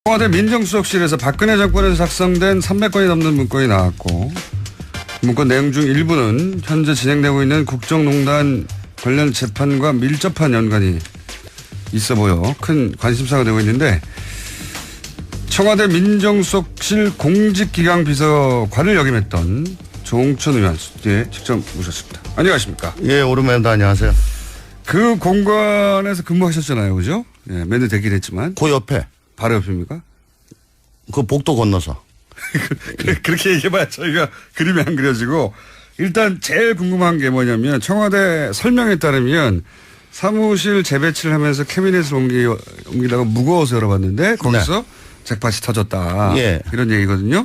청와대 민정수석실에서 박근혜 정권에서 작성된 300건이 넘는 문건이 나왔고, 문건 내용 중 일부는 현재 진행되고 있는 국정농단 관련 재판과 밀접한 연관이 있어 보여 큰 관심사가 되고 있는데, 청와대 민정수석실 공직기강비서관을 역임했던 조홍천 의원 스튜디오에 직접 모셨습니다. 안녕하십니까? 예, 오랜만에 안녕하세요. 그 공간에서 근무하셨잖아요, 그죠? 예, 매년 되긴 했지만. 그 옆에. 바로 옆입니까? 그 복도 건너서. 그렇게 얘기해봐야 저희가 그림이 안 그려지고, 일단 제일 궁금한 게 뭐냐면 청와대 설명에 따르면 사무실 재배치를 하면서 캐비넷을 옮기다가 무거워서 열어봤는데 거기서 네. 잭팟이 터졌다. 예. 이런 얘기거든요.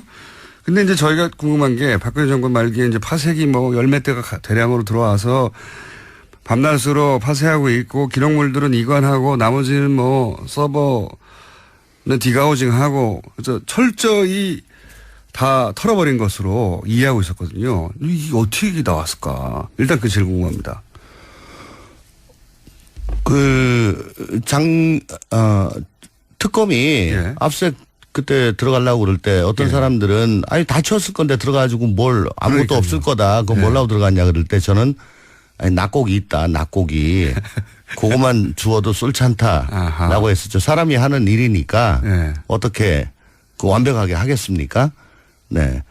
근데 이제 저희가 궁금한 게 박근혜 정권 말기에 이제 파쇄기 뭐 열몇 대가 대량으로 들어와서 밤낮으로 파쇄하고 있고 기록물들은 이관하고 나머지는 뭐 서버는 디가우징하고 그래서 철저히 다 털어버린 것으로 이해하고 있었거든요. 이게 어떻게 나왔을까? 일단 그 제일 궁금합니다. 특검이 예. 압수수색 그때 들어가려고 그럴 때 어떤 예. 사람들은 아니 다 치웠을 건데 들어가지고 뭘 아무것도 그러니까요. 없을 거다. 그거 예. 뭘라고 들어갔냐 그럴 때 저는 아니 낙고기 있다. 낙고기. 그거만 주워도 쏠찬다라고 했었죠. 사람이 하는 일이니까 예. 어떻게 그 완벽하게 하겠습니까? 네.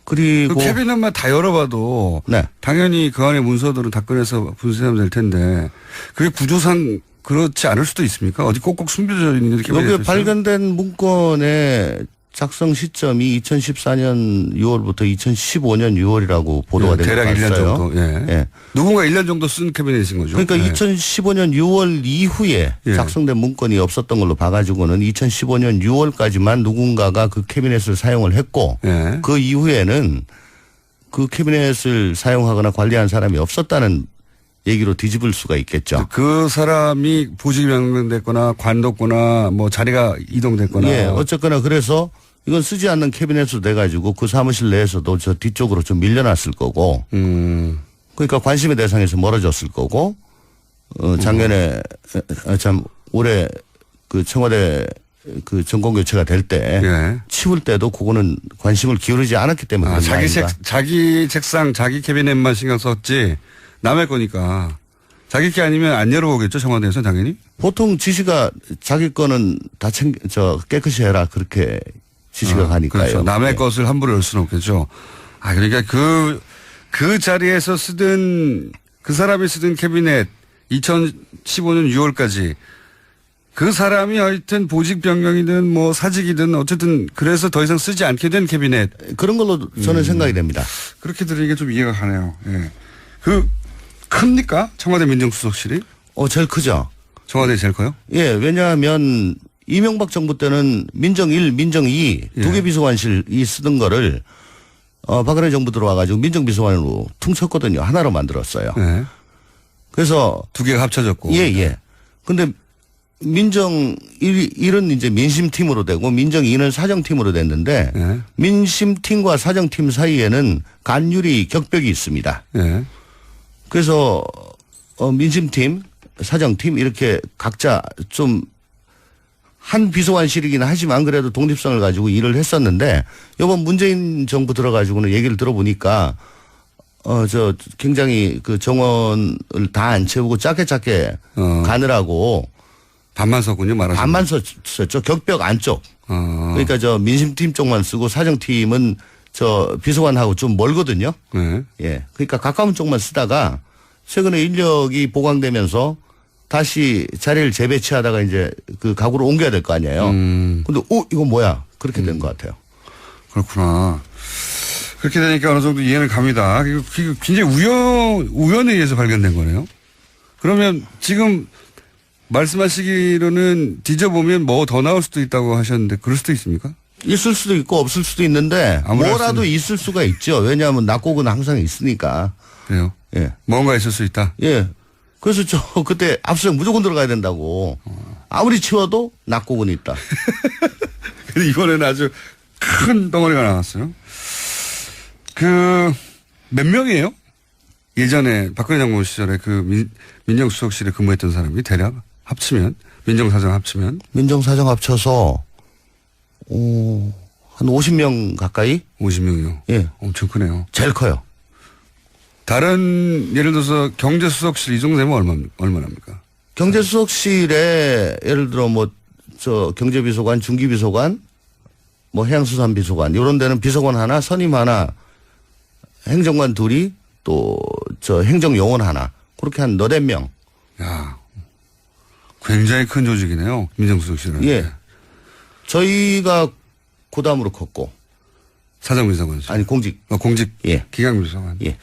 그리고 그 캐비넷만 다 열어봐도 네. 당연히 그 안에 문서들은 다 꺼내서 분쇄하면 될 텐데 그게 구조상 그렇지 않을 수도 있습니까? 어디 꼭꼭 숨겨져 있는 이렇게 여기 발견된 문건의 작성 시점이 2014년 6월부터 2015년 6월이라고 보도가 된 것 대략 같아요. 1년 정도. 예. 예. 누군가 1년 정도 쓴 캐비넷인 거죠. 그러니까 예. 2015년 6월 이후에 예. 작성된 문건이 없었던 걸로 봐가지고는 2015년 6월까지만 누군가가 그 캐비넷을 사용을 했고 예. 그 이후에는 그 캐비넷을 사용하거나 관리한 사람이 없었다는 얘기로 뒤집을 수가 있겠죠. 그 사람이 보직이 변경됐거나 관뒀거나 뭐 자리가 이동됐거나. 예, 어쨌거나 그래서 이건 쓰지 않는 캐비넷으로 돼가지고 그 사무실 내에서도 저 뒤쪽으로 좀 밀려났을 거고. 그러니까 관심의 대상에서 멀어졌을 거고. 작년에 올해 그 청와대 그 정권 교체가 될 때 예. 치울 때도 그거는 관심을 기울이지 않았기 때문에. 자기 책상, 자기 캐비넷만 신경 썼지 남의 거니까. 자기 게 아니면 안 열어보겠죠, 청와대에서 당연히? 보통 지시가 자기 거는 다 깨끗이 해라. 그렇게 지시가 가니까요. 그렇죠. 남의 네. 것을 함부로 열 수는 없겠죠. 그러니까 그 자리에서 그 사람이 쓰던 캐비넷 2015년 6월까지 그 사람이 하여튼 보직 변경이든 뭐 사직이든 어쨌든 그래서 더 이상 쓰지 않게 된 캐비넷. 그런 걸로 저는 생각이 됩니다. 그렇게 들으니까 좀 이해가 가네요. 예. 큽니까? 청와대 민정수석실이? 제일 크죠. 청와대 제일 커요? 예, 왜냐하면 이명박 정부 때는 민정 1, 민정 2 두 개 비서관실이 쓰던 거를 박근혜 정부 들어와가지고 민정비서관으로 퉁쳤거든요. 하나로 만들었어요. 예. 그래서 두 개가 합쳐졌고. 예. 근데 민정 1은 이제 민심팀으로 되고 민정 2는 사정팀으로 됐는데 예. 민심팀과 사정팀 사이에는 간율이 격벽이 있습니다. 예. 그래서 민심팀, 사정팀 이렇게 각자 좀 한 비서관실이긴 하지만 그래도 독립성을 가지고 일을 했었는데 이번 문재인 정부 들어가지고는 얘기를 들어보니까 굉장히 그 정원을 다 안 채우고 작게 가느라고 반만 썼군요, 말하자면. 반만 썼죠. 격벽 안쪽. 그러니까 민심팀 쪽만 쓰고 사정팀은 비서관하고 좀 멀거든요. 네. 예. 그러니까 가까운 쪽만 쓰다가 최근에 인력이 보강되면서 다시 자리를 재배치하다가 이제 그 가구로 옮겨야 될 거 아니에요. 근데 이거 뭐야? 그렇게 된 것 같아요. 그렇구나. 그렇게 되니까 어느 정도 이해는 갑니다. 이거 굉장히 우연에 의해서 발견된 거네요. 그러면 지금 말씀하시기로는 뒤져보면 뭐 더 나올 수도 있다고 하셨는데 그럴 수도 있습니까? 있을 수도 있고 없을 수도 있는데 뭐라도 있을 수가 있죠. 왜냐하면 낙곡은 항상 있으니까. 그래요? 예. 뭔가 있을 수 있다? 예. 그래서 그때 압수수색 무조건 들어가야 된다고. 아무리 치워도 낙곡은 있다. 근데 이번에는 아주 큰 덩어리가 나왔어요. 몇 명이에요? 예전에 박근혜 정부 시절에 민정수석실에 근무했던 사람이 대략 합치면 민정사정 합치면 민정사정 합쳐서 한 50명 가까이? 50명이요? 예. 엄청 크네요. 제일 커요. 다른 예를 들어서 경제수석실 이 정도 되면 얼마납니까? 경제수석실에 예를 들어 경제비서관, 중기비서관, 해양수산비서관 이런 데는 비서관 하나, 선임 하나, 행정관 둘이 또 행정요원 하나 그렇게 한 4-5명. 야, 굉장히 큰 조직이네요. 민정수석실은. 예. 저희가 고담으로 컸고. 사정비서관실. 아니 공직. 공직. 예. 기강비서관. 예.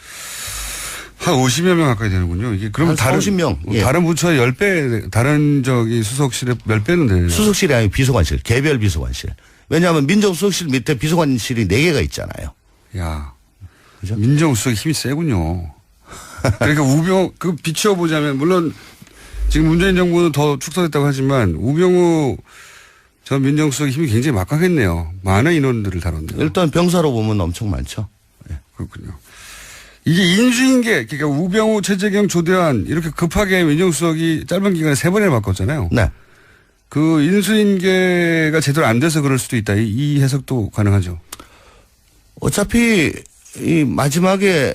한 50여 명 가까이 되는군요. 이게 그러면 한 50명. 예. 다른 부처의 10배, 다른 수석실의 몇 배는 되네요. 수석실이 아니고 비서관실, 개별 비서관실. 왜냐하면 민정수석실 밑에 비서관실이 4개가 있잖아요. 야, 그죠? 민정수석이 힘이 세군요. 그러니까 비추어보자면, 물론 지금 문재인 정부는 더 축소됐다고 하지만, 우병우 전 민정수석의 힘이 굉장히 막강했네요. 많은 인원들을 다뤘네요. 일단 병사로 보면 엄청 많죠. 예. 그렇군요. 이게 인수인계, 그러니까 우병우, 최재경, 조대환 이렇게 급하게 민정수석이 짧은 기간에 3번이나 바꿨잖아요. 네. 그 인수인계가 제대로 안 돼서 그럴 수도 있다. 이 해석도 가능하죠. 어차피 이 마지막에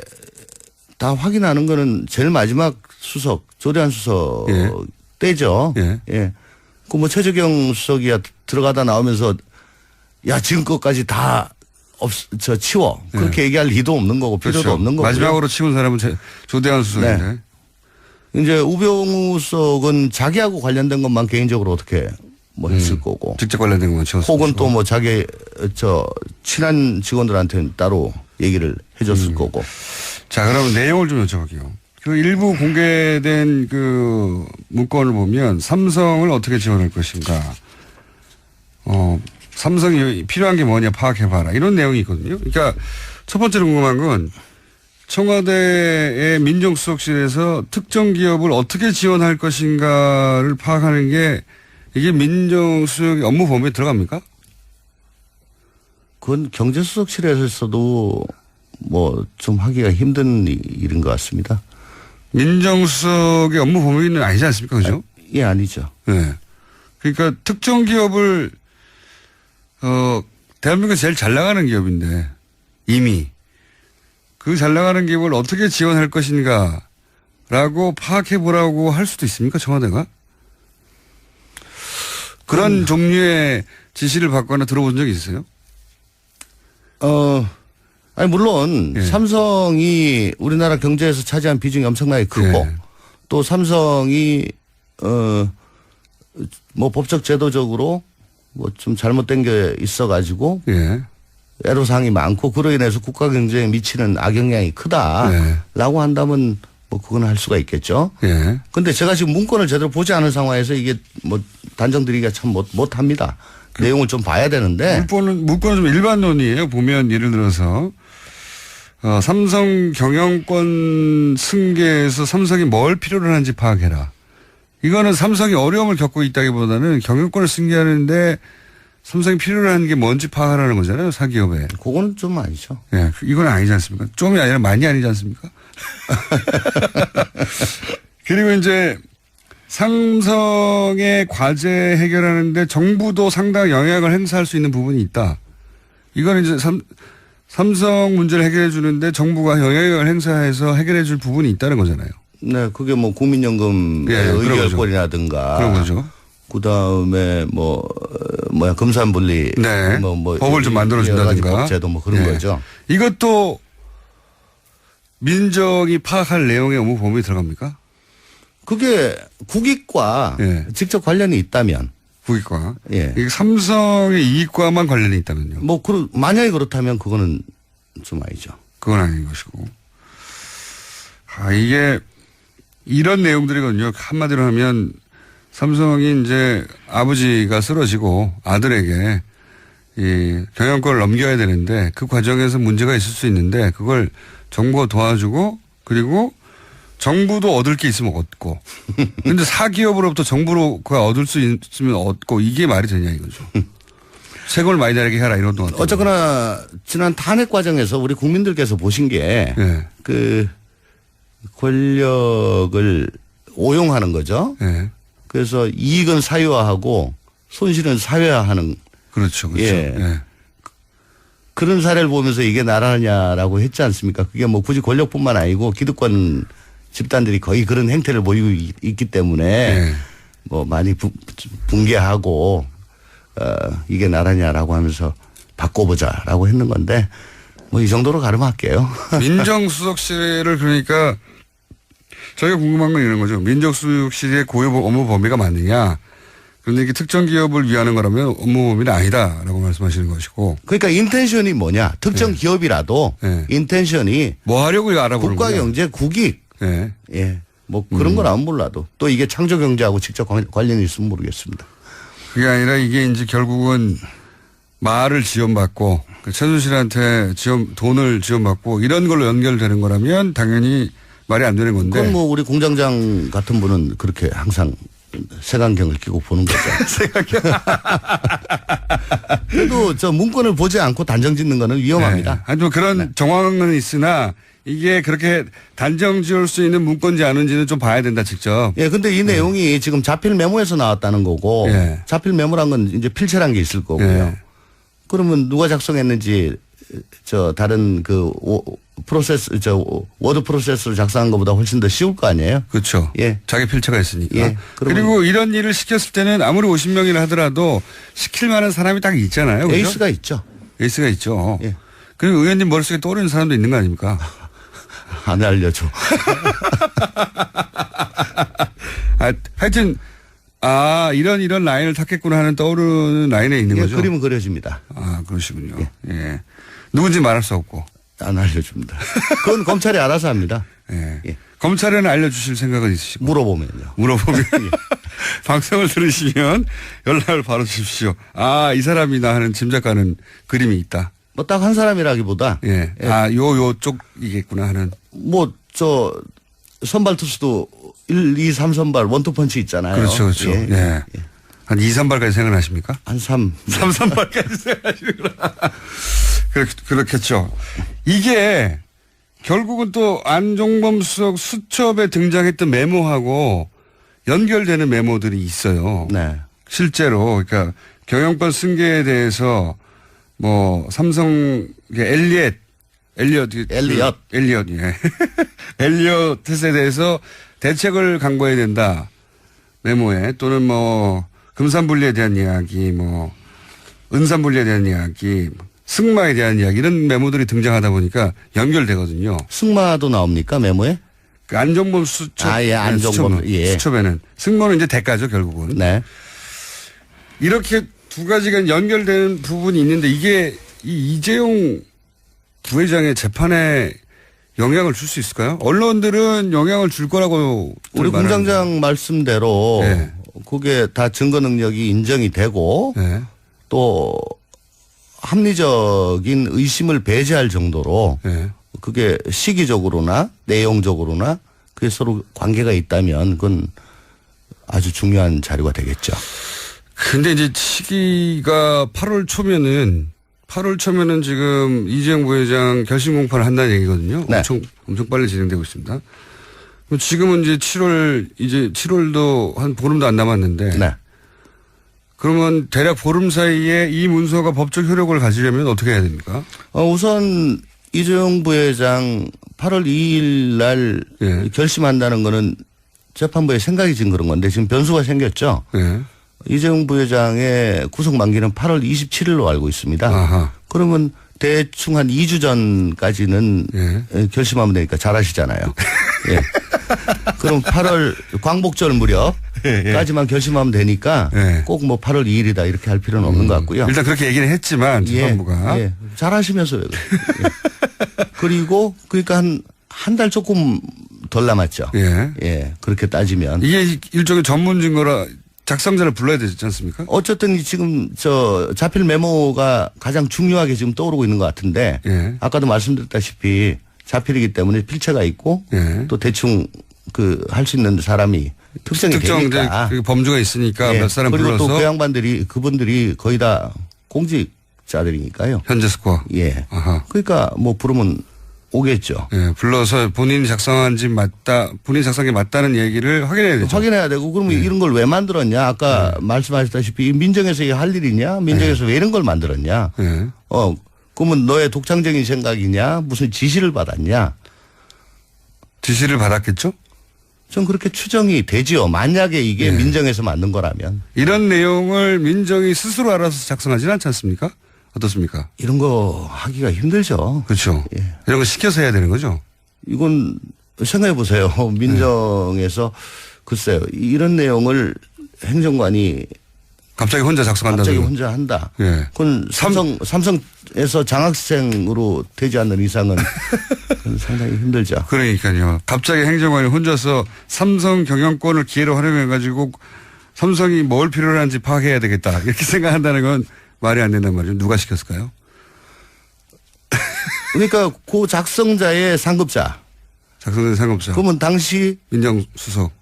다 확인하는 거는 제일 마지막 수석, 조대환 수석 예. 때죠. 예. 예. 최재경 수석이야 들어가다 나오면서 야, 지금껏까지 다 치워. 그렇게 얘기할 리도 없는 거고 필요도 그렇죠. 없는 거고. 마지막으로 치운 사람은 조대환 수석인데. 네. 이제 우병우 수석은 자기하고 관련된 것만 개인적으로 어떻게 했을 거고. 직접 관련된 것만 치웠을 혹은 또 자기 친한 직원들한테는 따로 얘기를 해줬을 거고. 자, 그러면 내용을 좀 여쭤볼게요. 그 일부 공개된 그 문건을 보면 삼성을 어떻게 지원할 것인가. 삼성이 필요한 게 뭐냐 파악해봐라. 이런 내용이 있거든요. 그러니까 첫 번째로 궁금한 건 청와대의 민정수석실에서 특정 기업을 어떻게 지원할 것인가를 파악하는 게 이게 민정수석의 업무 범위에 들어갑니까? 그건 경제수석실에서도 좀 하기가 힘든 일인 것 같습니다. 민정수석의 업무 범위는 아니지 않습니까? 그죠? 예, 아니죠. 네. 그러니까 특정 기업을 대한민국에서 제일 잘 나가는 기업인데 이미 그 잘 나가는 기업을 어떻게 지원할 것인가라고 파악해 보라고 할 수도 있습니까? 청와대가? 그런 종류의 지시를 받거나 들어본 적이 있어요? 물론 예. 삼성이 우리나라 경제에서 차지한 비중이 엄청나게 크고 예. 또 삼성이 법적 제도적으로 좀 잘못된 게 있어가지고 예. 애로사항이 많고 그로 인해서 국가 경제에 미치는 악영향이 크다라고 한다면 그건 할 수가 있겠죠. 예. 근데 제가 지금 문건을 제대로 보지 않은 상황에서 이게 단정드리기가 참 못합니다. 내용을 좀 봐야 되는데. 문건은 좀 일반론이에요. 보면 예를 들어서 삼성 경영권 승계에서 삼성이 뭘 필요로 하는지 파악해라. 이거는 삼성이 어려움을 겪고 있다기보다는 경영권을 승계하는데 삼성이 필요로 하는 게 뭔지 파악하라는 거잖아요. 사기업에. 그거는 좀 아니죠. 예, 이건 아니지 않습니까? 좀이 아니라 많이 아니지 않습니까? 그리고 이제 삼성의 과제 해결하는데 정부도 상당히 영향을 행사할 수 있는 부분이 있다. 이거는 이제 삼성 문제를 해결해 주는데 정부가 영향을 행사해서 해결해 줄 부분이 있다는 거잖아요. 네, 그게 국민연금 예, 의결권이라든가. 그런 거죠. 그 다음에 금산분리. 네. 법을 좀 만들어준다든가. 법제도 그런 네. 거죠. 이것도 민정이 파악할 내용의 업무 범위에 들어갑니까? 그게 국익과 예. 직접 관련이 있다면. 국익과. 예. 이게 삼성의 이익과만 관련이 있다면요. 만약에 그렇다면 그거는 좀 아니죠. 그건 아닌 것이고. 이게 이런 내용들이거든요. 한마디로 하면 삼성이 이제 아버지가 쓰러지고 아들에게 이 경영권을 넘겨야 되는데 그 과정에서 문제가 있을 수 있는데 그걸 정부가 도와주고 그리고 정부도 얻을 게 있으면 얻고 근데 사기업으로부터 정부가 얻을 수 있으면 얻고 이게 말이 되냐 이거죠. 세금을 많이 내게 해라 이런 동안. 어쨌거나 지난 탄핵 과정에서 우리 국민들께서 보신 게 네. 권력을 오용하는 거죠. 네. 그래서 이익은 사유화하고 손실은 사회화하는 그렇죠. 그렇죠. 예. 예. 그런 사례를 보면서 이게 나라냐라고 했지 않습니까? 그게 뭐 굳이 권력뿐만 아니고 기득권 집단들이 거의 그런 행태를 보이고 있기 때문에 예. 뭐 많이 붕괴하고 이게 나라냐라고 하면서 바꿔보자라고 했는 건데 뭐 이 정도로 가름할게요. 민정수석실을 그러니까 저희가 궁금한 건 이런 거죠. 민정수석실의 고유 업무 범위가 맞느냐. 그런데 이게 특정 기업을 위하는 거라면 업무 범위는 아니다라고 말씀하시는 것이고. 그러니까 인텐션이 뭐냐. 특정 네. 기업이라도 네. 인텐션이 뭐 하려고 알아보는 거예요. 국가경제 국익. 네. 예. 뭐 그런 건 안 몰라도 또 이게 창조경제하고 직접 관련이 있으면 모르겠습니다. 그게 아니라 이게 이제 결국은 말을 지원받고 최순실한테 돈을 지원받고 이런 걸로 연결되는 거라면 당연히 말이 안 되는 건데. 그건 뭐 우리 공장장 같은 분은 그렇게 항상 색안경을 끼고 보는 거죠. 색안경. 그래도 저 문건을 보지 않고 단정 짓는 거는 위험합니다. 네. 하지만 그런 정황은 있으나 이게 그렇게 단정 지을 수 있는 문건인지 아닌지는 좀 봐야 된다 직접. 예, 근데 이 내용이 지금 자필 메모에서 나왔다는 거고 예. 자필 메모란 건 이제 필체란 게 있을 거고요. 예. 그러면 누가 작성했는지 저 다른 그 프로세스 워드 프로세스를 작성한 것보다 훨씬 더 쉬울 거 아니에요? 그렇죠. 예. 자기 필체가 있으니까. 예. 그리고 이런 일을 시켰을 때는 아무리 50명이라 하더라도 시킬 만한 사람이 딱 있잖아요. 그렇죠? 에이스가 있죠. 에이스가 있죠. 예. 그리고 의원님 머릿속에 떠오르는 사람도 있는 거 아닙니까? 안 알려줘. 하여튼 이런 라인을 탔겠구나 하는 떠오르는 라인에 있는 예, 거죠. 그림은 그려집니다. 그러시군요. 예. 누군지 말할 수 없고. 안 알려줍니다. 그건 검찰이 알아서 합니다. 예. 예. 검찰에는 알려주실 생각은 있으시고. 물어보면요. 물어보면 방송을 들으시면 연락을 바로 주십시오. 이 사람이나 하는 짐작가는 그림이 있다. 뭐 딱 한 사람이라기보다 예. 요쪽이겠구나 하는. 뭐 선발 투수도 1, 2, 3선발 원투펀치 있잖아요. 그렇죠. 그렇죠. 예. 예. 한 2, 3발까지 생각하십니까? 한 3. 3발까지 생각하시는구나. 그렇겠죠. 이게 결국은 또 안종범 수석 수첩에 등장했던 메모하고 연결되는 메모들이 있어요. 네. 실제로 그러니까 경영권 승계에 대해서 뭐 삼성 엘리엇 예. 엘리엇에 대해서 대책을 강구해야 된다. 메모에 또는 뭐 금산분리에 대한 이야기, 뭐 은산분리에 대한 이야기, 승마에 대한 이야기 이런 메모들이 등장하다 보니까 연결되거든요. 승마도 나옵니까 메모에? 그 안종범 수첩, 예, 안종범 수첩에는 승마는 이제 대가죠 결국은. 네. 이렇게 두 가지가 연결되는 부분이 있는데 이게 이재용 부회장의 재판에 영향을 줄 수 있을까요? 언론들은 영향을 줄 거라고. 우리 공장장 말씀대로 네. 그게 다 증거 능력이 인정이 되고 네. 또 합리적인 의심을 배제할 정도로 네. 그게 시기적으로나 내용적으로나 그게 서로 관계가 있다면 그건 아주 중요한 자료가 되겠죠. 근데 이제 시기가 8월 초면은 지금 이재용 부회장 결심 공판을 한다는 얘기거든요. 네. 엄청 빨리 진행되고 있습니다. 지금은 이제 7월도 한 보름도 안 남았는데. 네. 그러면 대략 보름 사이에 이 문서가 법적 효력을 가지려면 어떻게 해야 됩니까? 우선 이재용 부회장 8월 2일 날 예. 결심한다는 거는 재판부에 생각이 지금 그런 건데 지금 변수가 생겼죠. 네. 이재용 부회장의 구속 만기는 8월 27일로 알고 있습니다. 아하. 그러면 대충 한 2주 전까지는 예. 결심하면 되니까 잘하시잖아요. 예. 그럼 8월 광복절 무렵까지만 결심하면 되니까 예. 꼭 뭐 8월 2일이다 이렇게 할 필요는 없는 것 같고요. 일단 그렇게 얘기는 했지만 재판부가. 예. 잘하시면서요. 예. 그리고 그러니까 한 달 조금 덜 남았죠. 예. 예. 그렇게 따지면. 이게 일종의 전문 증거라 작성자를 불러야 되지 않습니까? 어쨌든 지금 자필 메모가 가장 중요하게 지금 떠오르고 있는 것 같은데 예. 아까도 말씀드렸다시피 자필이기 때문에 필체가 있고 예. 또 대충 할 수 있는 사람이 특정이 되니까 그 범주가 있으니까 예. 몇 사람 그리고 불러서 또 그분들이 거의 다 공직자들이니까요. 현재 스코어. 예. 아하. 그러니까 뭐 부르면 오겠죠. 예, 불러서 본인이 작성한 집 맞다, 본인이 작성한 게 맞다는 얘기를 확인해야 되죠. 확인해야 되고 그러면 이런 걸 왜 만들었냐. 아까 말씀하셨다시피 민정에서 이게 할 일이냐. 민정에서 왜 이런 걸 만들었냐. 예. 그러면 너의 독창적인 생각이냐. 무슨 지시를 받았냐. 지시를 받았겠죠? 전 그렇게 추정이 되지요. 만약에 이게 민정에서 만든 거라면. 이런 내용을 민정이 스스로 알아서 작성하지는 않지 않습니까? 어떻습니까? 이런 거 하기가 힘들죠. 그렇죠. 예. 이런 거 시켜서 해야 되는 거죠. 이건 생각해 보세요. 민정에서 글쎄요. 이런 내용을 행정관이 갑자기 혼자 작성한다는 갑자기 거. 혼자 한다. 예. 그건 삼성에서 장학생으로 되지 않는 이상은 그건 상당히 힘들죠. 그러니까요. 갑자기 행정관이 혼자서 삼성 경영권을 기회로 활용해가지고 삼성이 뭘 필요로 하는지 파악해야 되겠다. 이렇게 생각한다는 건 말이 안 된단 말이죠. 누가 시켰을까요? 그러니까 그 작성자의 상급자. 작성된 상급자. 그러면 당시 민정수석.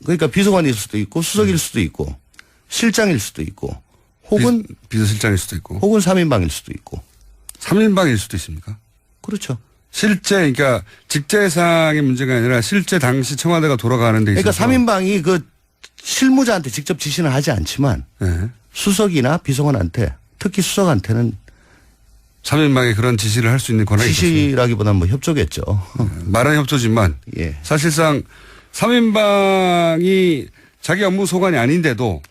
그러니까 비서관일 수도 있고 수석일 수도 있고 실장일 수도 있고 혹은 비서실장일 수도 있고. 혹은 3인방일 수도 있고. 3인방일 수도 있습니까? 그렇죠. 실제 그러니까 직제상의 문제가 아니라 실제 당시 청와대가 돌아가는 데 있어서. 그러니까 3인방이 그 실무자한테 직접 지시는 하지 않지만 네. 수석이나 비서관한테 특히 수석한테는 3인방에 그런 지시를 할 수 있는 권한이 있습니다. 지시라기보다는 뭐 협조겠죠. 말은 협조지만 예. 사실상 3인방이 자기 업무 소관이 아닌데도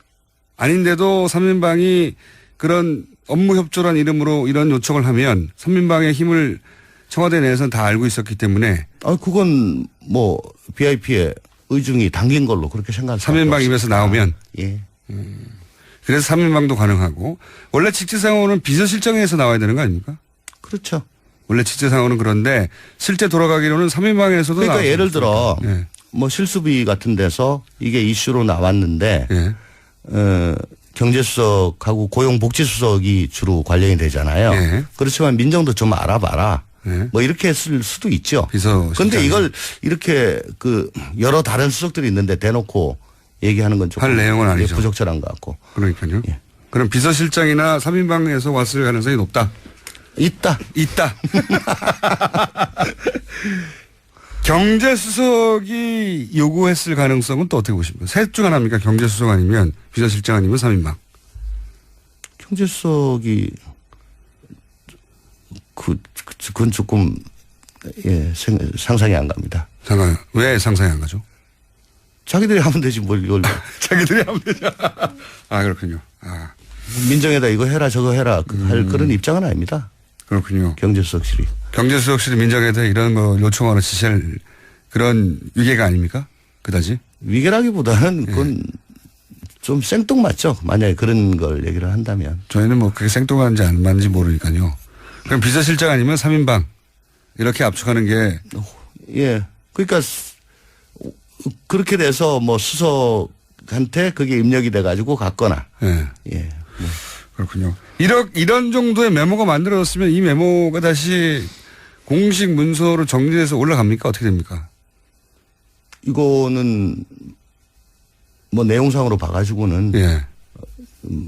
3인방이 그런 업무 협조란 이름으로 이런 요청을 하면 3인방의 힘을 청와대 내에서는 다 알고 있었기 때문에 그건 뭐 BIP의 의중이 담긴 걸로 그렇게 생각합니다. 3인방 입에서 나오면 예. 그래서 3인방도 가능하고 원래 직제상호는 비서실장에서 나와야 되는 거 아닙니까? 그렇죠. 원래 직제상호는 그런데 실제 돌아가기로는 3인방에서도 그러니까 예를 들어 예. 뭐 실수비 같은 데서 이게 이슈로 나왔는데 예. 경제수석하고 고용복지수석이 주로 관련이 되잖아요. 예. 그렇지만 민정도 좀 알아봐라. 예. 뭐 이렇게 했을 수도 있죠. 비서. 그런데 이걸 이렇게 그 여러 다른 수석들이 있는데 대놓고 얘기하는 건 조금 할 내용은 아니죠. 부적절한 것 같고. 그러니까요. 예. 그럼 비서실장이나 3인방에서 왔을 가능성이 높다. 있다. 경제수석이 요구했을 가능성은 또 어떻게 보십니까? 셋 중 하나입니까? 경제수석 아니면 비서실장 아니면 3인방. 경제수석이 그건 조금 상상이 안 갑니다. 잠깐 왜 상상이 안 가죠? 자기들이 하면 되지 뭘 이걸. 자기들이 하면 되죠. 아 그렇군요. 아 민정에다 이거 해라 저거 해라 할 그런 입장은 아닙니다. 그렇군요. 경제수석실이. 경제수석실이 민정에 대해 이런 거 요청하는 지시할 그런 위계가 아닙니까? 그다지? 위계라기보다는 그건 좀 생뚱맞죠. 만약에 그런 걸 얘기를 한다면. 저희는 뭐 그게 생뚱한지 안 맞는지 모르니까요. 그럼 비서실장 아니면 3인방 이렇게 압축하는 게. 예. 그러니까 그렇게 돼서 뭐 수석한테 그게 입력이 돼가지고 갔거나. 예. 예. 뭐. 그렇군요. 이런 정도의 메모가 만들어졌으면 이 메모가 다시 공식 문서로 정리돼서 올라갑니까? 어떻게 됩니까? 이거는 뭐 내용상으로 봐가지고는 예.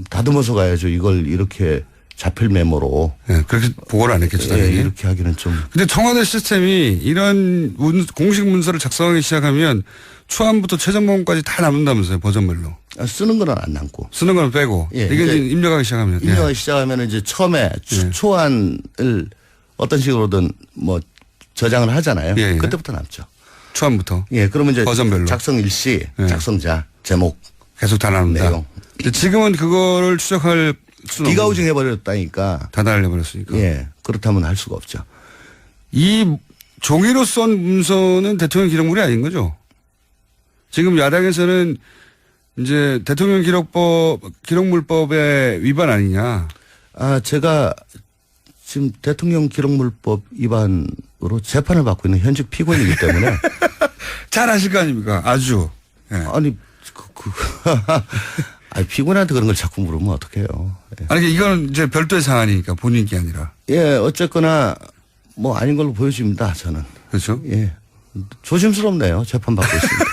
다듬어서 가야죠. 이걸 이렇게 자필 메모로. 예. 그렇게 보고를 안 했겠죠. 당연히. 예, 이렇게 하기는 좀. 근데 청와대 시스템이 이런 공식 문서를 작성하기 시작하면 초안부터 최종본까지 다 남는다면서요. 버전별로. 쓰는 거는 안 남고. 쓰는 건 빼고. 예, 이게 이제 입력하기 시작하면. 입력하기 시작하면 이제 처음에 초안을 어떤 식으로든 뭐 저장을 하잖아요. 예, 예. 그때부터 남죠. 초안부터. 예, 그러면 이제 버전별로. 작성 일시, 예. 작성자, 제목, 계속 다 나눈다. 내용. 근데 지금은 그거를 추적할 수는 기가우징 해버렸다니까. 다 날려버렸으니까. 예, 그렇다면 할 수가 없죠. 이 종이로 쏜 문서는 대통령 기록물이 아닌 거죠? 지금 야당에서는 이제 대통령 기록물법의 위반 아니냐. 제가 지금 대통령 기록물법 위반으로 재판을 받고 있는 현직 피고인이기 때문에. 잘 아실 거 아닙니까? 아주. 예. 아니, 아니, 피고인한테 그런 걸 자꾸 물으면 어떡해요. 예. 아니, 이건 이제 별도의 사안이니까 본인 게 아니라. 예, 어쨌거나 뭐 아닌 걸로 보여집니다, 저는. 그렇죠? 예. 조심스럽네요. 재판받고 있습니다.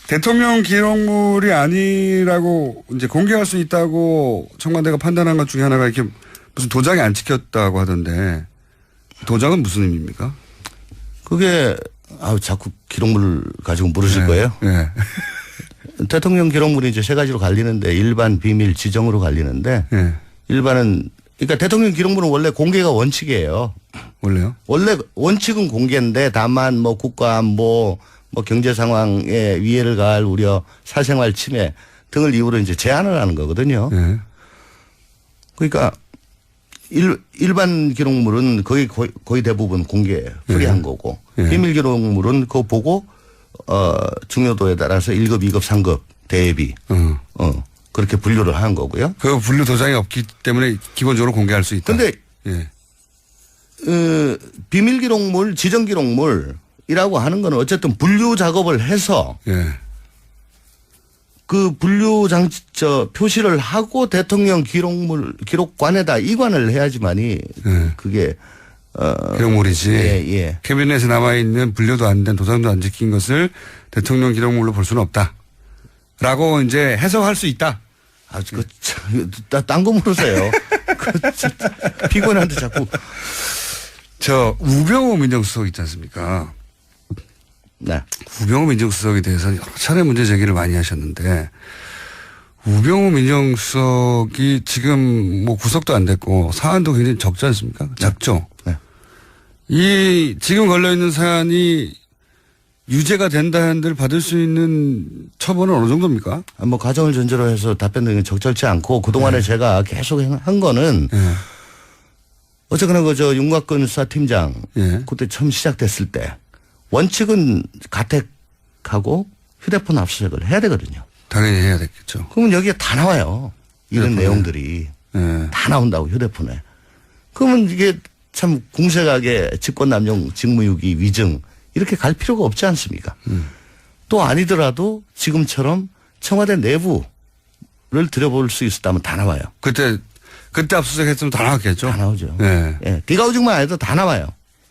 대통령 기록물이 아니라고 이제 공개할 수 있다고 청와대가 판단한 것 중에 하나가 이렇게 무슨 도장이 안 찍혔다고 하던데 도장은 무슨 의미입니까? 그게 자꾸 기록물 가지고 물으실 네. 거예요? 네. 대통령 기록물이 이제 세 가지로 갈리는데 일반, 비밀, 지정으로 갈리는데 네. 일반은 그러니까 대통령 기록물은 원래 공개가 원칙이에요. 원래요? 원래 원칙은 공개인데 다만 뭐 국가안보, 뭐 경제 상황에 위해를 가할 우려, 사생활 침해 등을 이유로 이제 제한을 하는 거거든요. 네. 그러니까 일반 기록물은 거의 대부분 공개예요. 프리한 거고. 네. 비밀 기록물은 그거 보고 중요도에 따라서 1급, 2급, 3급 대비 그렇게 분류를 한 거고요. 그 분류 도장이 없기 때문에 기본적으로 공개할 수 있다. 근데 예. 비밀 기록물, 지정 기록물이라고 하는 거는 어쨌든 분류 작업을 해서 예. 그 분류 표시를 하고 대통령 기록관에다 이관을 해야지만이 그게 기록물이지. 예. 캐비넷에 남아있는 분류도 안 된 도장도 안 지킨 것을 대통령 기록물로 볼 수는 없다. 라고 이제 해석할 수 있다. 딴 거 물으세요. 피곤한데 자꾸. 우병우 민정수석 있지 않습니까? 네. 우병우 민정수석에 대해서 여러 차례 문제 제기를 많이 하셨는데 우병우 민정수석이 지금 뭐 구속도 안 됐고 사안도 굉장히 적지 않습니까? 작죠? 네. 이 지금 걸려있는 사안이 유죄가 된다 한들 받을 수 있는 처벌은 어느 정도입니까? 뭐 가정을 전제로 해서 답변 등이 적절치 않고 그동안에 제가 계속 한 거는 어쨌거나 윤곽근 수사팀장 그때 처음 시작됐을 때 원칙은 가택하고 휴대폰 압수수색을 해야 되거든요. 당연히 해야 되겠죠. 그러면 여기에 다 나와요. 이런 휴대폰에. 내용들이 다 나온다고 휴대폰에. 그러면 이게 참 궁색하게 직권남용 직무유기 위증 이렇게 갈 필요가 없지 않습니까? 또 아니더라도 지금처럼 청와대 내부를 들여볼 수 있었다면 다 나와요. 그때 압수수색 했으면 다 나왔겠죠? 다 나오죠. 네. 예. 비가 오직만 해도 다 나와요.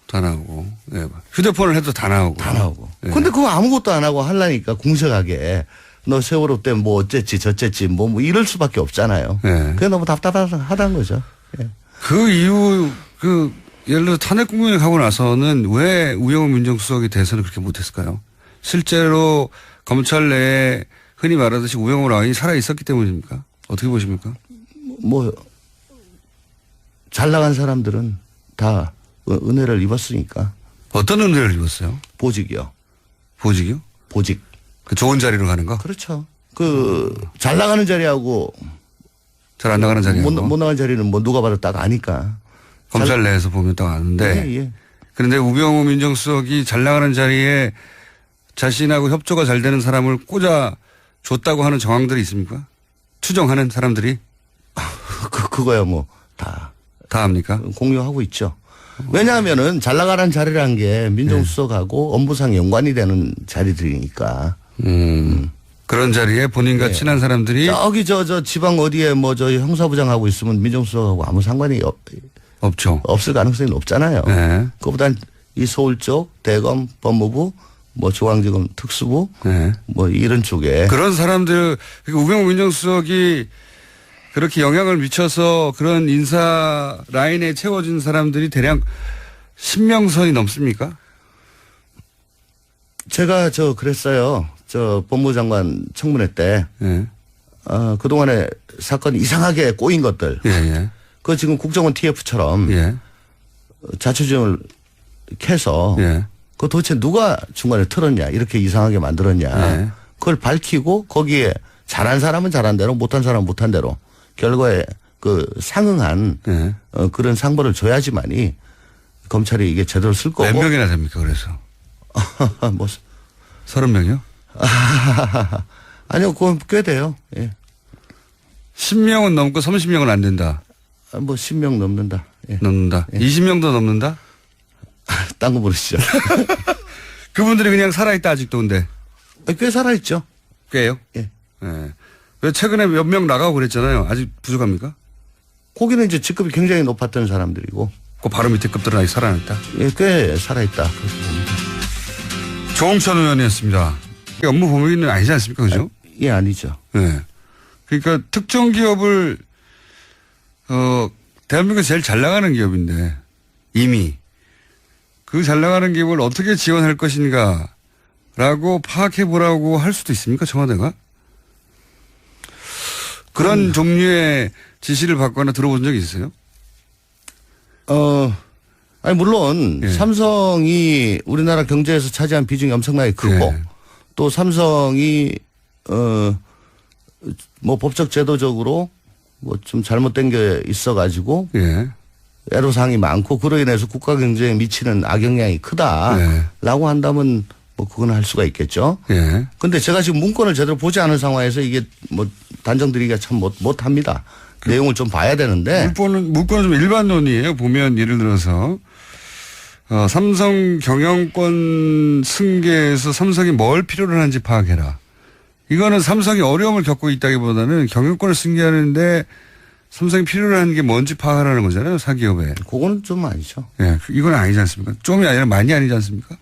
다 나오고. 네. 휴대폰을 해도 다 나오고. 다 나오고. 네. 근데 그거 아무것도 안 하고 하려니까 궁색하게 너 세월호 때 뭐 어쨌지 저쨌지 뭐 이럴 수밖에 없잖아요. 네. 그게 너무 답답하다는 거죠. 예. 그 이후 예를 들어 탄핵 국면에 가고 나서는 왜 우병우 민정수석이 대선을 그렇게 못했을까요? 실제로 검찰 내에 흔히 말하듯이 우병우 라인이 살아 있었기 때문입니까? 어떻게 보십니까? 뭐 잘 나간 사람들은 다 은혜를 입었으니까. 어떤 은혜를 입었어요? 보직이요. 보직이요? 보직. 그 좋은 자리로 가는 거? 그렇죠. 잘 나가는 자리하고 잘 안 나가는 자리하고? 못 나가는 자리는 뭐 누가 봐도 딱 아니까. 검찰 내에서 보면 딱 아는데. 예. 그런데 우병우 민정수석이 잘 나가는 자리에 자신하고 협조가 잘 되는 사람을 꽂아 줬다고 하는 정황들이 있습니까? 추정하는 사람들이? 그거야 뭐 다 합니까? 공유하고 있죠. 왜냐하면은 잘 나가는 자리라는 게 민정수석하고 업무상 연관이 되는 자리들이니까. 그런 자리에 본인과 친한 사람들이 저기 저 지방 어디에 뭐 저 형사부장하고 있으면 민정수석하고 아무 상관이 없죠. 없을 가능성이 높잖아요. 네. 그보단 이 서울 쪽 대검 법무부 뭐 중앙지검 특수부 뭐 이런 쪽에 그런 사람들 우병우 민정수석이 그렇게 영향을 미쳐서 그런 인사 라인에 채워진 사람들이 대략 10명선이 넘습니까? 제가 그랬어요. 법무장관 청문회 때 그동안에 사건이 이상하게 꼬인 것들 그거 지금 국정원 TF처럼 자초지종을 캐서 그거 도대체 누가 중간에 틀었냐 이렇게 이상하게 만들었냐 그걸 밝히고 거기에 잘한 사람은 잘한 대로 못한 사람은 못한 대로 결과에 상응한 그런 상벌을 줘야지만이 검찰이 이게 제대로 쓸 거고. 몇 명이나 됩니까 그래서? 뭐 30명이요? 아니요 그건 꽤 돼요. 예. 10명은 넘고 30명은 안 된다. 뭐 10명 넘는다. 예. 넘는다. 20명도 넘는다? 딴 거 모르시죠. 그분들이 그냥 살아있다 아직도 근데. 꽤 살아있죠. 꽤요? 예. 예. 왜 최근에 몇 명 나가고 그랬잖아요. 아직 부족합니까? 거기는 이제 직급이 굉장히 높았던 사람들이고. 그 바로 밑에 급들은 아직 살아있다. 예, 꽤 살아있다. 조홍천 의원이었습니다. 업무 범위는 아니지 않습니까? 그죠? 예, 아니죠. 네. 그러니까 특정 기업을, 대한민국에서 제일 잘 나가는 기업인데 이미 그 잘 나가는 기업을 어떻게 지원할 것인가라고 파악해 보라고 할 수도 있습니까? 청와대가? 그런 종류의 지시를 받거나 들어본 적이 있어요? 아니, 물론, 예. 삼성이 우리나라 경제에서 차지한 비중이 엄청나게 크고, 예. 또 삼성이, 뭐 법적 제도적으로 뭐 좀 잘못된 게 있어가지고, 예. 애로사항이 많고, 그로 인해서 국가 경제에 미치는 악영향이 크다라고 한다면, 뭐 그건 할 수가 있겠죠. 예. 근데 제가 지금 문건을 제대로 보지 않은 상황에서 이게 뭐 단정드리기가 참 못합니다. 내용을 좀 봐야 되는데. 문건은 좀 일반론이에요. 보면 예를 들어서 삼성 경영권 승계에서 삼성이 뭘 필요로 하는지 파악해라. 이거는 삼성이 어려움을 겪고 있다기보다는 경영권을 승계하는데 삼성이 필요로 하는 게 뭔지 파악하라는 거잖아요. 사기업에. 그거는 좀 아니죠. 예, 이건 아니지 않습니까? 좀이 아니라 많이 아니지 않습니까?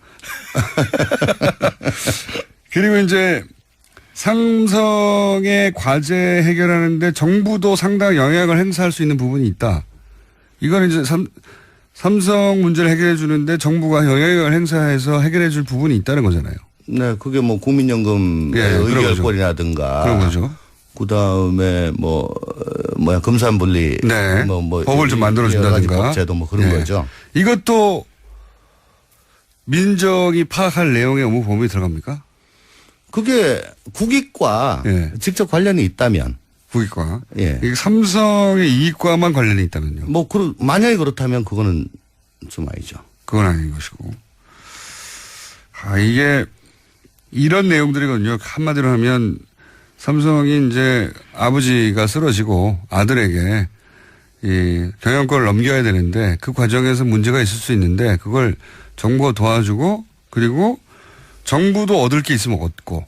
그리고 이제 삼성의 과제 해결하는데 정부도 상당히 영향을 행사할 수 있는 부분이 있다. 이거는 이제 삼성 문제를 해결해 주는데 정부가 영향을 행사해서 해결해 줄 부분이 있다는 거잖아요. 네, 그게 뭐 국민연금 예, 의결권이라든가. 그런 거죠. 그 다음에 금산분리. 네. 법을 좀 만들어준다든가. 법제도 뭐 그런 네. 거죠. 이것도 민정이 파악할 내용의 업무 범위에 들어갑니까? 그게 국익과 예. 직접 관련이 있다면. 국익과. 예. 이게 삼성의 이익과만 관련이 있다면요. 만약에 그렇다면 그거는 좀 아니죠. 그건 아닌 것이고. 이게 이런 내용들이거든요. 한마디로 하면 삼성이 이제 아버지가 쓰러지고 아들에게 이 경영권을 넘겨야 되는데 그 과정에서 문제가 있을 수 있는데 그걸 정부가 도와주고 그리고 정부도 얻을 게 있으면 얻고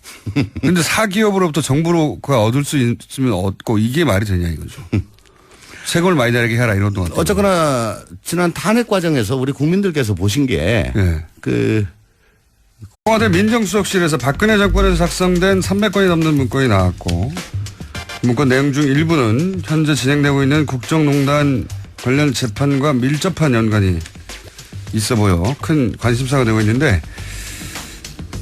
근데 사기업으로부터 정부가 얻을 수 있으면 얻고 이게 말이 되냐 이거죠. 세금을 많이 내게 해라 이런 동안. 어쨌거나 지난 탄핵 과정에서 우리 국민들께서 보신 게 네. 그 청와대 민정수석실에서 박근혜 정권에서 작성된 300건이 넘는 문건이 나왔고 문건 내용 중 일부는 현재 진행되고 있는 국정농단 관련 재판과 밀접한 연관이 있어 보여 큰 관심사가 되고 있는데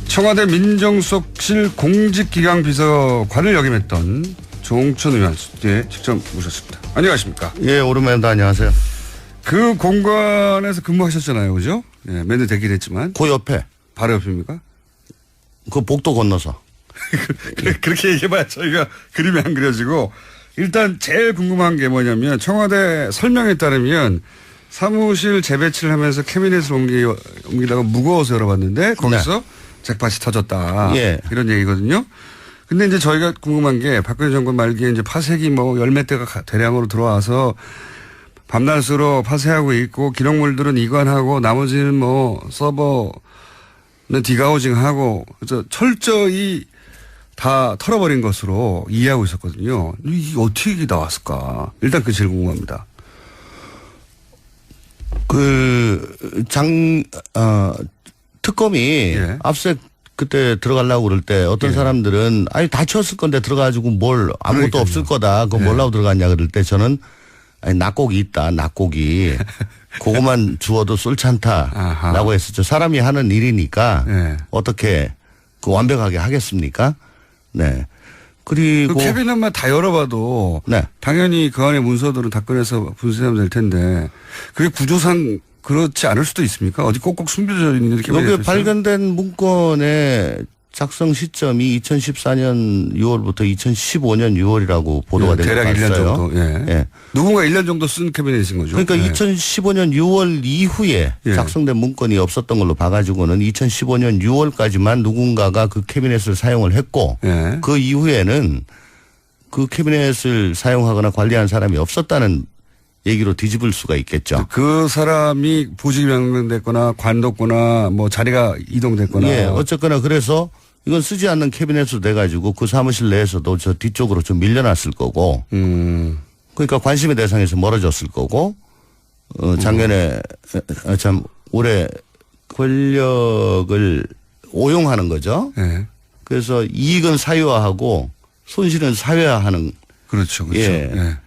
청와대 민정수석실 공직기강비서관을 역임했던 조홍천 의원 예, 직접 모셨습니다. 안녕하십니까? 예, 오랜만에 안녕하세요. 그 공간에서 근무하셨잖아요, 그죠? 예, 맨날 되긴 했지만. 그 옆에. 바로 옆입니까? 그 복도 건너서. 그렇게 얘기해봐야 저희가 그림이 안 그려지고 일단 제일 궁금한 게 뭐냐면 청와대 설명에 따르면 사무실 재배치를 하면서 캐비넷을 옮기다가 무거워서 열어봤는데 거기서 네. 잭팟이 터졌다. 예. 이런 얘기거든요. 근데 이제 저희가 궁금한 게 박근혜 정권 말기에 이제 파쇄기 뭐 열몇 대가 대량으로 들어와서 밤낮으로 파쇄하고 있고 기록물들은 이관하고 나머지는 뭐 서버는 디가우징하고 그래서 철저히 다 털어버린 것으로 이해하고 있었거든요. 이게 어떻게 나왔을까? 일단 그게 제일 궁금합니다. 특검이 예. 압수수색 그때 들어가려고 그럴 때 어떤 예. 사람들은 아니 다 치웠을 건데 들어가가지고 뭘 아무것도 그러니까요. 없을 거다. 그거 예. 뭘라고 들어갔냐 그럴 때 저는 아니 낙곡이 있다. 낙곡이. 그거만 주워도 쏠찬다라고 했었죠. 사람이 하는 일이니까 예. 어떻게 그 완벽하게 하겠습니까? 네. 그리고 그 캐비넷만 다 열어봐도 네. 당연히 그 안에 문서들은 다 꺼내서 분쇄하면 될 텐데 그게 구조상 그렇지 않을 수도 있습니까? 어디 꼭꼭 숨겨져 있는 캐비넷이 여기 발견된 문건의 작성 시점이 2014년 6월부터 2015년 6월이라고 보도가 된 것 대략 같아요. 1년 정도. 예. 예. 누군가 1년 정도 쓴 캐비넷인 거죠. 그러니까 예. 2015년 6월 이후에 예. 작성된 문건이 없었던 걸로 봐가지고는 2015년 6월까지만 누군가가 그 캐비넷을 사용을 했고 예. 그 이후에는 그 캐비넷을 사용하거나 관리한 사람이 없었다는 얘기로 뒤집을 수가 있겠죠. 그 사람이 보직이 변경됐거나 관뒀거나 뭐 자리가 이동됐거나. 예, 어쨌거나 그래서 이건 쓰지 않는 캐비넷으로 돼가지고 그 사무실 내에서도 저 뒤쪽으로 좀 밀려났을 거고. 그러니까 관심의 대상에서 멀어졌을 거고. 작년에 참 올해 권력을 오용하는 거죠. 예. 그래서 이익은 사유화하고 손실은 사회화하는. 그렇죠. 그렇죠. 예. 예.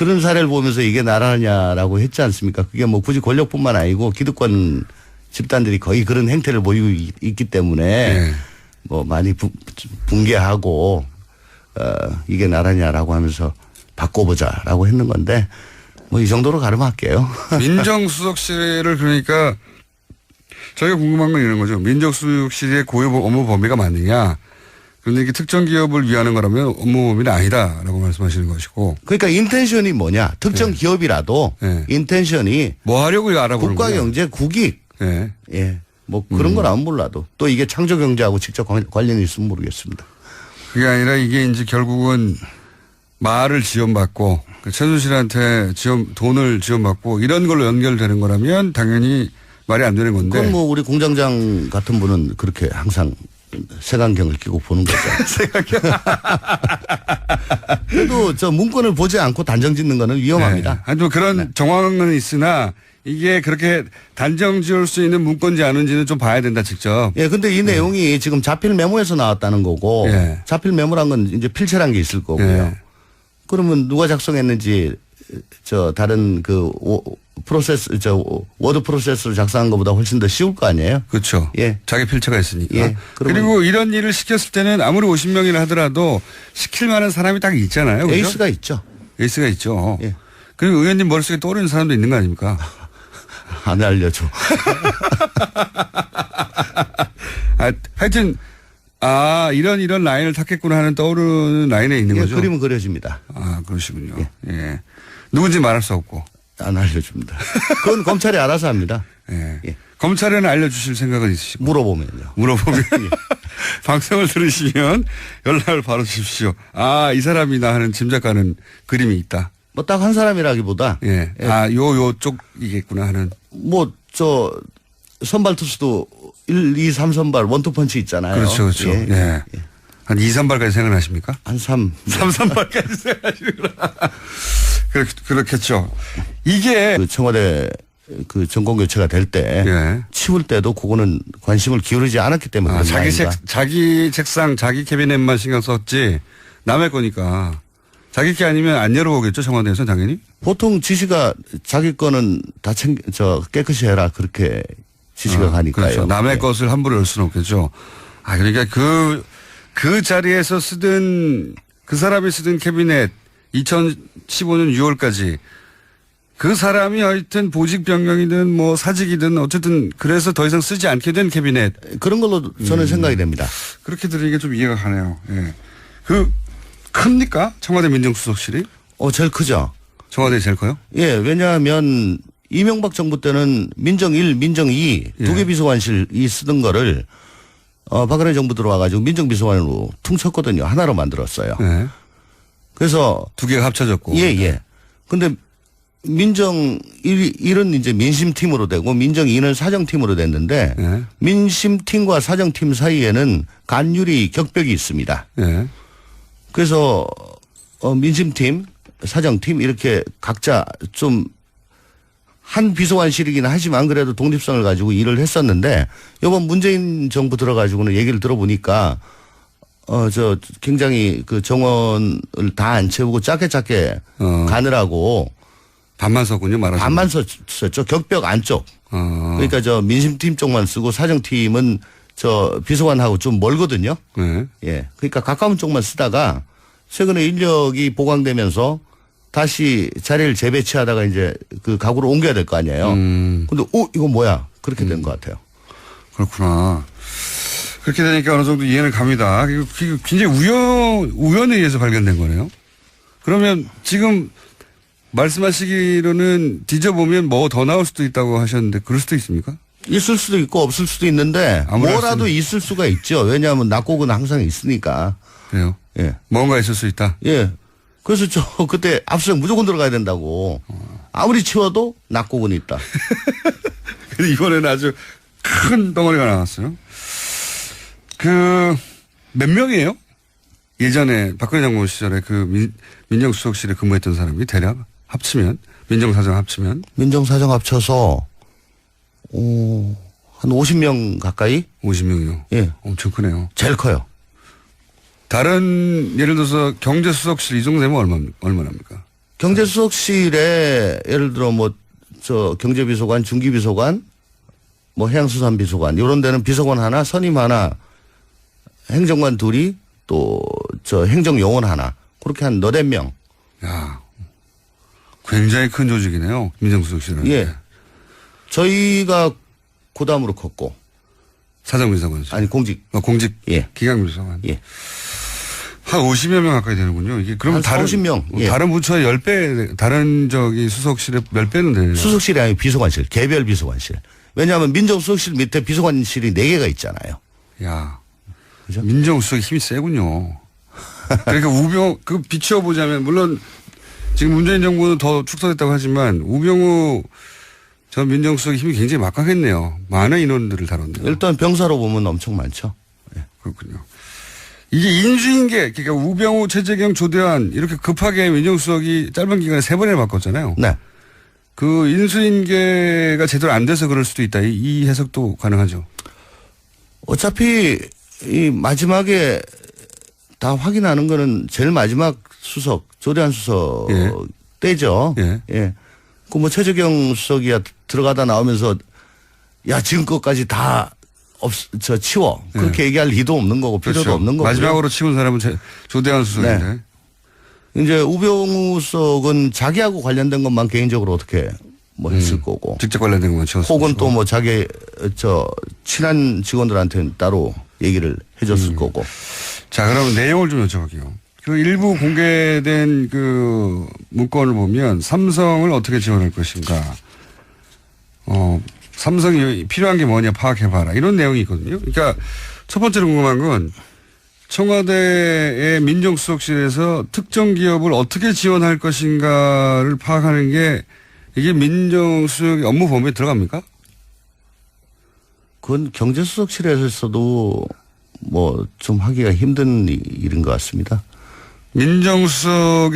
그런 사례를 보면서 이게 나라냐라고 했지 않습니까? 그게 뭐 굳이 권력뿐만 아니고 기득권 집단들이 거의 그런 행태를 보이고 있기 때문에 네. 뭐 많이 붕괴하고 이게 나라냐라고 하면서 바꿔보자라고 했는 건데 뭐 이 정도로 가름할게요. 민정수석실을 그러니까 저희가 궁금한 건 이런 거죠. 민정수석실의 고유 업무 범위가 맞느냐. 그런데 이게 특정 기업을 위하는 거라면 업무 범위는 아니다라고 말씀하시는 것이고. 그러니까 인텐션이 뭐냐. 특정 네. 기업이라도 네. 인텐션이 뭐 하려고 알아보는 거예요. 국가경제 국익. 네. 예. 뭐 그런 건 안 몰라도 또 이게 창조경제하고 직접 관련이 있으면 모르겠습니다. 그게 아니라 이게 이제 결국은 말을 지원받고 최순실한테 돈을 지원받고 이런 걸로 연결되는 거라면 당연히 말이 안 되는 건데. 그건 뭐 우리 공장장 같은 분은 그렇게 항상 색안경을 끼고 보는 거죠. 색안경. 그래도 저 문건을 보지 않고 단정 짓는 거는 위험합니다. 네. 하여튼 그런 정황은 있으나 이게 그렇게 단정 지을 수 있는 문건인지 아닌지는 좀 봐야 된다 직접. 예, 근데 이 내용이 지금 자필 메모에서 나왔다는 거고 예. 자필 메모란 건 이제 필체란 게 있을 거고요. 예. 그러면 누가 작성했는지 저 다른 그 프로세스 워드 프로세스로 작성한 것보다 훨씬 더 쉬울 거 아니에요? 그렇죠. 예. 자기 필체가 있으니까. 예. 그리고 이런 일을 시켰을 때는 아무리 50명이나 하더라도 시킬 만한 사람이 딱 있잖아요. 그렇죠? 에이스가 있죠. 에이스가 있죠. 예. 그리고 의원님 머릿속에 떠오르는 사람도 있는 거 아닙니까? 안 알려줘. 하여튼 이런 라인을 탔겠구나 하는 떠오르는 라인에 있는 예, 거죠. 그림은 그려집니다. 그러시군요. 예. 누군지 말할 수 없고. 안 알려줍니다. 그건 검찰이 알아서 합니다. 예. 예. 검찰에는 알려주실 생각은 있으시고. 물어보면요. 물어보면 방송을 들으시면 연락을 바로 주십시오. 이 사람이나 하는 짐작가는 그림이 있다. 뭐 딱 한 사람이라기보다 예. 요쪽이겠구나 하는. 뭐 선발 투수도 1, 2, 3선발 원투펀치 있잖아요. 그렇죠. 그렇죠. 예. 예. 한 2, 3발까지 생각나십니까? 한 3. 3발까지 생각하시는구나. 그렇겠죠. 이게 그 청와대 그 정권 교체가 될 때 예. 치울 때도 그거는 관심을 기울이지 않았기 때문에 그런 거 아닌가. 자기 책상, 자기 캐비넷만 신경 썼지 남의 거니까 자기 게 아니면 안 열어보겠죠 청와대에서 당연히. 보통 지시가 자기 거는 다 깨끗이 해라 그렇게 지시가 가니까요. 그렇죠. 남의 예. 것을 함부로 열 수는 없겠죠. 그러니까 그 자리에서 쓰던 그 사람이 쓰던 캐비넷 2015년 6월까지 그 사람이 하여튼 보직 변경이든 뭐 사직이든 어쨌든 그래서 더 이상 쓰지 않게 된 캐비넷. 그런 걸로 저는 생각이 됩니다. 그렇게 들으니까 좀 이해가 가네요. 예. 큽니까? 청와대 민정수석실이? 제일 크죠. 청와대 제일 커요? 예, 왜냐하면 이명박 정부 때는 민정 1, 민정 2 두 개 비서관실이 쓰던 거를 박근혜 정부 들어와가지고 민정비서관으로 퉁쳤거든요. 하나로 만들었어요. 예. 그래서 두 개가 합쳐졌고. 예. 근데 민정 1은 이제 민심팀으로 되고 민정 2는 사정팀으로 됐는데 예. 민심팀과 사정팀 사이에는 간율이 격벽이 있습니다. 예. 그래서 민심팀, 사정팀 이렇게 각자 좀 한 비서관실이긴 하지만 그래도 독립성을 가지고 일을 했었는데 이번 문재인 정부 들어가지고는 얘기를 들어보니까 굉장히 그 정원을 다 안 채우고 작게 가느라고 반만 썼군요, 말하자면. 반만 썼죠. 격벽 안쪽. 그러니까 민심팀 쪽만 쓰고 사정팀은 비서관하고 좀 멀거든요. 네. 예. 그러니까 가까운 쪽만 쓰다가 최근에 인력이 보강되면서 다시 자리를 재배치하다가 이제 그 가구로 옮겨야 될 거 아니에요. 근데 이거 뭐야? 그렇게 된 것 같아요. 그렇구나. 그렇게 되니까 어느 정도 이해는 갑니다. 이거 굉장히 우연에 의해서 발견된 거네요. 그러면 지금 말씀하시기로는 뒤져보면 뭐 더 나올 수도 있다고 하셨는데 그럴 수도 있습니까? 있을 수도 있고 없을 수도 있는데 뭐라도 있을 수가 있죠. 왜냐하면 낙곡은 항상 있으니까. 그래요? 예. 뭔가 있을 수 있다? 예. 그래서 그때 압수수색 무조건 들어가야 된다고. 아무리 치워도 낙곡은 있다. 근데 이번에는 아주 큰 덩어리가 나왔어요. 몇 명이에요? 예전에 박근혜 장관 시절에 민정수석실에 근무했던 사람이 대략 합치면, 민정사정 합치면? 민정사정 합쳐서, 한 50명 가까이? 50명이요? 예. 엄청 크네요. 제일 커요. 다른, 예를 들어서 경제수석실 이 정도 되면 얼마입니까? 경제수석실에 예를 들어 경제비서관, 중기비서관, 해양수산비서관 이런 데는 비서관 하나, 선임 하나, 행정관 둘이 또 행정요원 하나 그렇게 한 4-5명. 야, 굉장히 큰 조직이네요. 민정수석실은. 예. 저희가 고담으로 컸고. 사정비서관. 아니 공직. 공직. 예. 기강비서관. 예. 한 50여 명 가까이 되는군요. 이게 그러면 한 50명. 예. 다른 부처의 10배, 다른 수석실의 몇 배는 되네요. 수석실이 아니고 비서관실, 개별 비서관실. 왜냐하면 민정수석실 밑에 비서관실이 4개가 있잖아요. 야. 그죠? 민정수석이 힘이 세군요. 그러니까 비추어보자면, 물론 지금 문재인 정부는 더 축소됐다고 하지만, 우병우 전 민정수석의 힘이 굉장히 막강했네요. 많은 인원들을 다뤘네요. 일단 병사로 보면 엄청 많죠. 예. 그렇군요. 이게 인수인계, 그러니까 우병우, 최재경, 조대환 이렇게 급하게 민정수석이 짧은 기간에 3번이나 바꿨잖아요. 네. 그 인수인계가 제대로 안 돼서 그럴 수도 있다. 이 해석도 가능하죠. 어차피 이 마지막에 다 확인하는 거는 제일 마지막 수석, 조대환 수석 예. 때죠. 예. 예. 최재경 수석이야 들어가다 나오면서 야, 지금껏까지 다 치워. 그렇게 얘기할 리도 없는 거고 필요도 그렇죠. 없는 거고. 마지막으로 치운 사람은 조대환 수석인데. 네. 이제 우병우 수석은 자기하고 관련된 것만 개인적으로 어떻게 했을 거고. 직접 관련된 것만 치웠을 혹은 또 자기 친한 직원들한테는 따로 얘기를 해줬을 거고. 자, 그럼 내용을 좀 여쭤볼게요. 그 일부 공개된 그 문건을 보면 삼성을 어떻게 지원할 것인가. 삼성이 필요한 게 뭐냐 파악해봐라. 이런 내용이 있거든요. 그러니까 첫 번째로 궁금한 건 청와대의 민정수석실에서 특정 기업을 어떻게 지원할 것인가를 파악하는 게 이게 민정수석의 업무 범위에 들어갑니까? 그건 경제수석실에서도 좀 하기가 힘든 일인 것 같습니다. 민정수석의